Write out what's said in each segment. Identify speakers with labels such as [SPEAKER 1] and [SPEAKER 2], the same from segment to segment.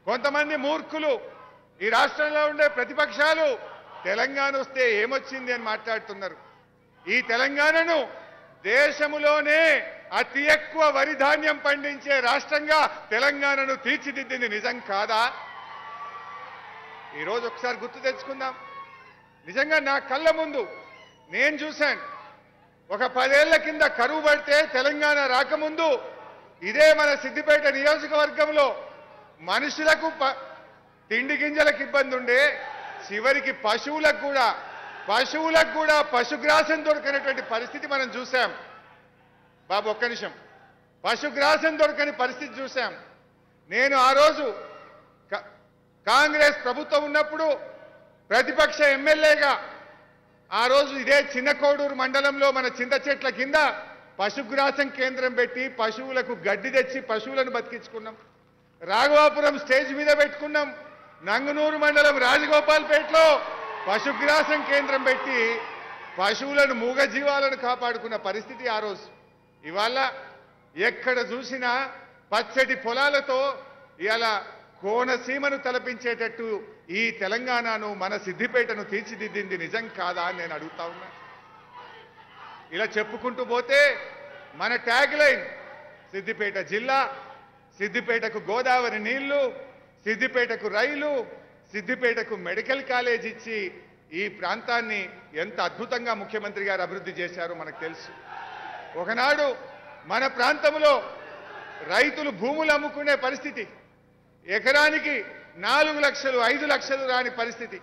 [SPEAKER 1] కొంతమంది మూర్ఖులు ఈ రాష్ట్రంలో ఉండే ప్రతిపక్షాలు తెలంగాణ వస్తే ఏమొచ్చింది అని మాట్లాడుతున్నారు. ఈ తెలంగాణను దేశములోనే అతి ఎక్కువ వరి ధాన్యం పండించే రాష్ట్రంగా తెలంగాణను తీర్చిదిద్దింది నిజం కాదా? ఈరోజు ఒకసారి గుర్తు తెచ్చుకుందాం. నిజంగా నా కళ్ళ ముందు నేను చూశాను. ఒక 10 ఏళ్ల కింద కరువు పడితే తెలంగాణ రాకముందు ఇదే మన సిద్దిపేట నియోజకవర్గంలో మనుషులకు తిండి గింజలకు ఇబ్బంది ఉండే, చివరికి పశువులకు కూడా పశుగ్రాసం దొరకనటువంటి పరిస్థితి మనం చూసాం. బాబు ఒక్క నిమిషం. పశుగ్రాసం దొరకని పరిస్థితి చూసాం. నేను ఆ రోజు కాంగ్రెస్ ప్రభుత్వం ఉన్నప్పుడు ప్రతిపక్ష ఎమ్మెల్యేగా ఆ రోజు ఇదే చిన్న కోడూరు మండలంలో మన చింత చెట్ల కింద పశుగ్రాసం కేంద్రం పెట్టి పశువులకు గడ్డి తెచ్చి పశువులను బతికించుకున్నాం. రాఘవాపురం స్టేజ్ మీద పెట్టుకున్నాం. నంగునూరు మండలం రాజగోపాల్పేటలో పశుగ్రాసం కేంద్రం పెట్టి పశువులను మూగజీవాలను కాపాడుకున్న పరిస్థితి ఆ రోజు. ఇవాళ ఎక్కడ చూసినా పచ్చటి పొలాలతో ఇలా కోనసీమను తలపించేటట్టు ఈ తెలంగాణను మన సిద్దిపేటను తీర్చిదిద్దింది నిజం కాదా అని నేను అడుగుతా ఉన్నా. ఇలా చెప్పుకుంటూ పోతే మన ట్యాగ్ లైన్ సిద్దిపేట జిల్లా, సిద్దిపేటకు గోదావరి నీళ్లు, సిద్దిపేటకు రైలు, సిద్దిపేటకు మెడికల్ కాలేజ్ ఇచ్చి ఈ ప్రాంతాన్ని ఎంత అద్భుతంగా ముఖ్యమంత్రి గారు అభివృద్ధి చేశారో మనకు తెలుసు. ఒకనాడు మన ప్రాంతంలో రైతులు భూములు అమ్ముకునే పరిస్థితి, ఎకరానికి 4 లక్షలు 5 లక్షలు రాని పరిస్థితి.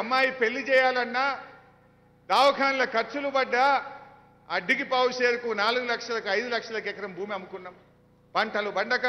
[SPEAKER 1] అమ్మాయి పెళ్లి చేయాలన్నా దవాఖాన్ల ఖర్చులు పడ్డా అడ్డికి పావు షేరుకు 4 లక్షలకు 5 లక్షలకు ఎకరం భూమి అమ్ముకున్నాం. పంటలు పండక